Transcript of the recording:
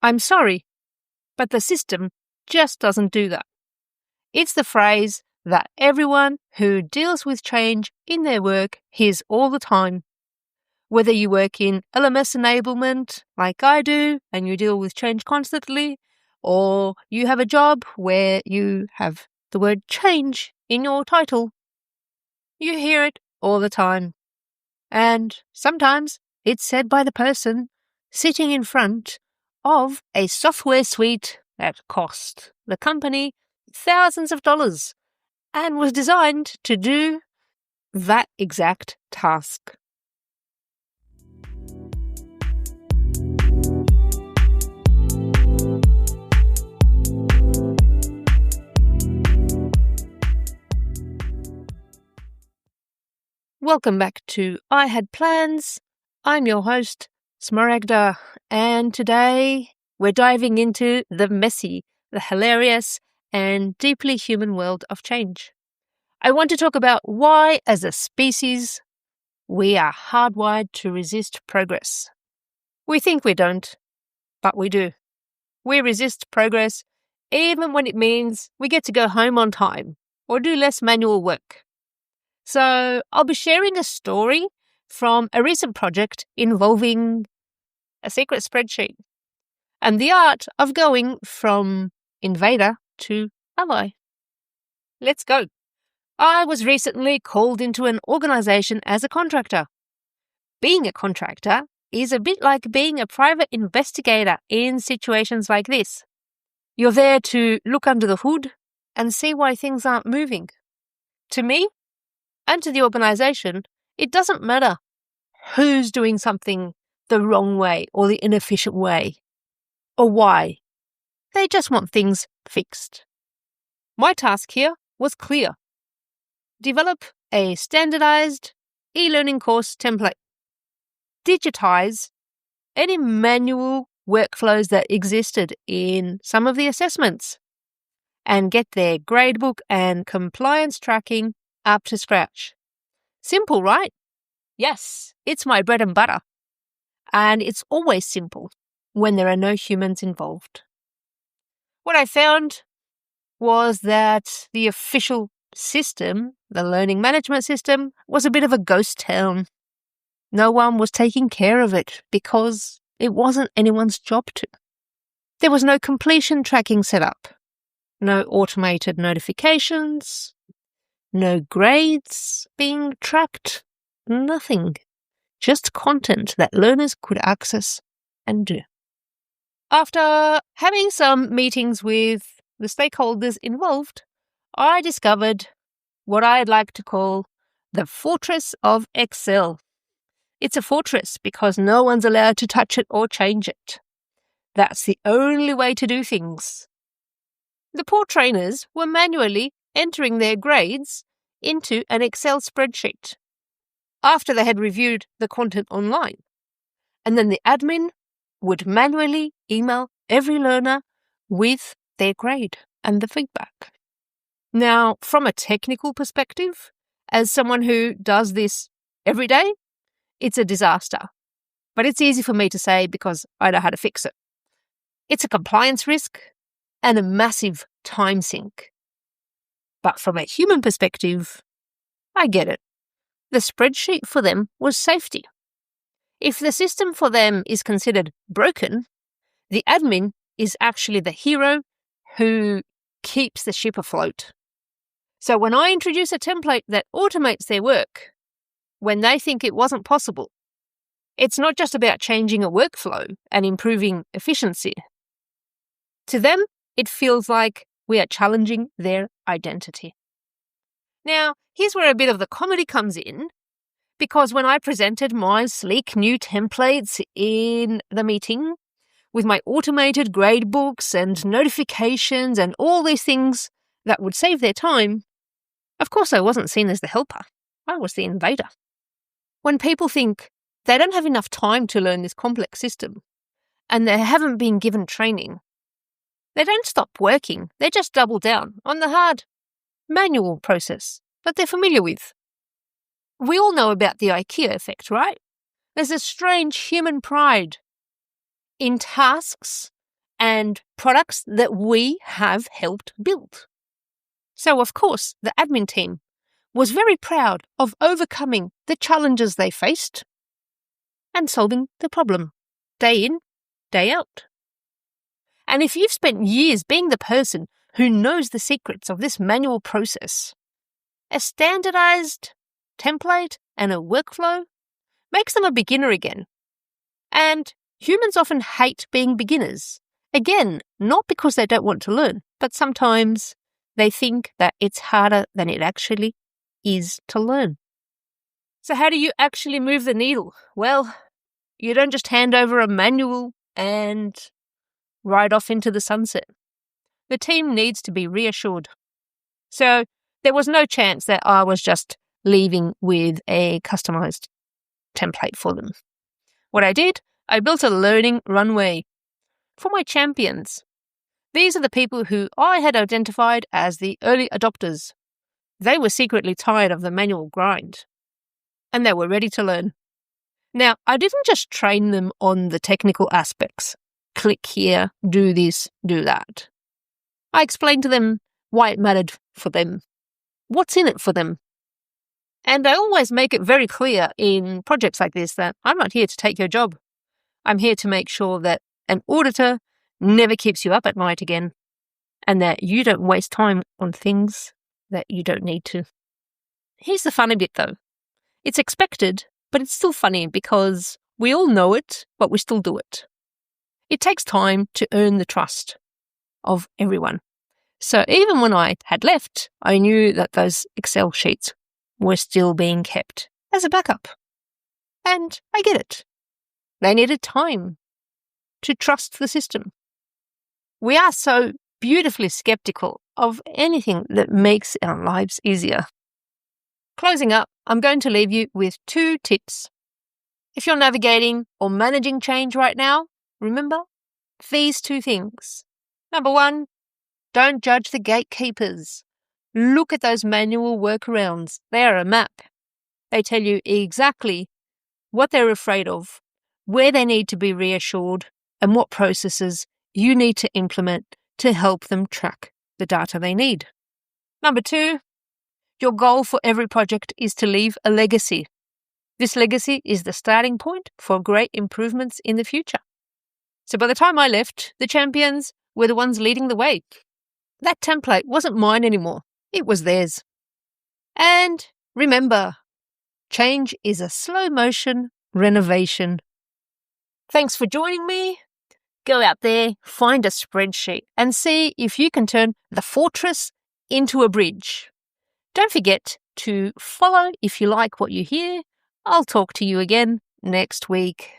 I'm sorry, but the system just doesn't do that. It's the phrase that everyone who deals with change in their work hears all the time. Whether you work in LMS enablement like I do and you deal with change constantly, or you have a job where you have the word change in your title, you hear it all the time. And sometimes it's said by the person sitting in front of a software suite that cost the company thousands of dollars and was designed to do that exact task. Welcome back to I Had Plans. I'm your host, Smaragda, and today we're diving into the messy, the hilarious, and deeply human world of change. I want to talk about why, as a species, we are hardwired to resist progress. We think we don't, but we do. We resist progress even when it means we get to go home on time or do less manual work. So I'll be sharing a story from a recent project involving a secret spreadsheet and the art of going from invader to ally. Let's go. I was recently called into an organization as a contractor. Being a contractor is a bit like being a private investigator in situations like this. You're there to look under the hood and see why things aren't moving. To me, and to the organisation, it doesn't matter who's doing something the wrong way or the inefficient way, or why. They just want things fixed. My task here was clear. Develop a standardised e-learning course template. Digitise any manual workflows that existed in some of the assessments and get their gradebook and compliance tracking up to scratch. Simple, right? Yes, it's my bread and butter. And it's always simple when there are no humans involved. What I found was that the official system, the learning management system, was a bit of a ghost town. No one was taking care of it because it wasn't anyone's job to. There was no completion tracking set up, no automated notifications, no grades being tracked, nothing. Just content that learners could access and do. After having some meetings with the stakeholders involved, I discovered what I'd like to call the fortress of Excel. It's a fortress because no one's allowed to touch it or change it. That's the only way to do things. The poor trainers were manually entering their grades into an Excel spreadsheet after they had reviewed the content online. And then the admin would manually email every learner with their grade and the feedback. Now, from a technical perspective, as someone who does this every day, it's a disaster. But it's easy for me to say because I know how to fix it. It's a compliance risk and a massive time sink. But from a human perspective, I get it. The spreadsheet for them was safety. If the system for them is considered broken, the admin is actually the hero who keeps the ship afloat. So when I introduce a template that automates their work, when they think it wasn't possible, it's not just about changing a workflow and improving efficiency. To them, it feels like we are challenging their identity. Now, here's where a bit of the comedy comes in, because when I presented my sleek new templates in the meeting with my automated gradebooks and notifications and all these things that would save their time, of course I wasn't seen as the helper. I was the invader. When people think they don't have enough time to learn this complex system and they haven't been given training, they don't stop working. They just double down on the hard manual process that they're familiar with. We all know about the IKEA effect, right? There's a strange human pride in tasks and products that we have helped build. So, of course, the admin team was very proud of overcoming the challenges they faced and solving the problem day in, day out. And if you've spent years being the person who knows the secrets of this manual process, a standardized template and a workflow makes them a beginner again. And humans often hate being beginners. Again, not because they don't want to learn, but sometimes they think that it's harder than it actually is to learn. So how do you actually move the needle? Well, you don't just hand over a manual and ride off into the sunset. The team needs to be reassured. So there was no chance that I was just leaving with a customized template for them. What I did, I built a learning runway for my champions. These are the people who I had identified as the early adopters. They were secretly tired of the manual grind, and they were ready to learn. Now, I didn't just train them on the technical aspects. Click here, do this, do that. I explained to them why it mattered for them, what's in it for them. And I always make it very clear in projects like this that I'm not here to take your job. I'm here to make sure that an auditor never keeps you up at night again, and that you don't waste time on things that you don't need to. Here's the funny bit though. It's expected, but it's still funny because we all know it, but we still do it. It takes time to earn the trust of everyone. So even when I had left, I knew that those Excel sheets were still being kept as a backup. And I get it. They needed time to trust the system. We are so beautifully skeptical of anything that makes our lives easier. Closing up, I'm going to leave you with 2 tips. If you're navigating or managing change right now, remember these 2 things. Number 1, don't judge the gatekeepers. Look at those manual workarounds. They are a map. They tell you exactly what they're afraid of, where they need to be reassured, and what processes you need to implement to help them track the data they need. Number 2, your goal for every project is to leave a legacy. This legacy is the starting point for great improvements in the future. So by the time I left, the champions were the ones leading the way. That template wasn't mine anymore. It was theirs. And remember, change is a slow motion renovation. Thanks for joining me. Go out there, find a spreadsheet, and see if you can turn the fortress into a bridge. Don't forget to follow if you like what you hear. I'll talk to you again next week.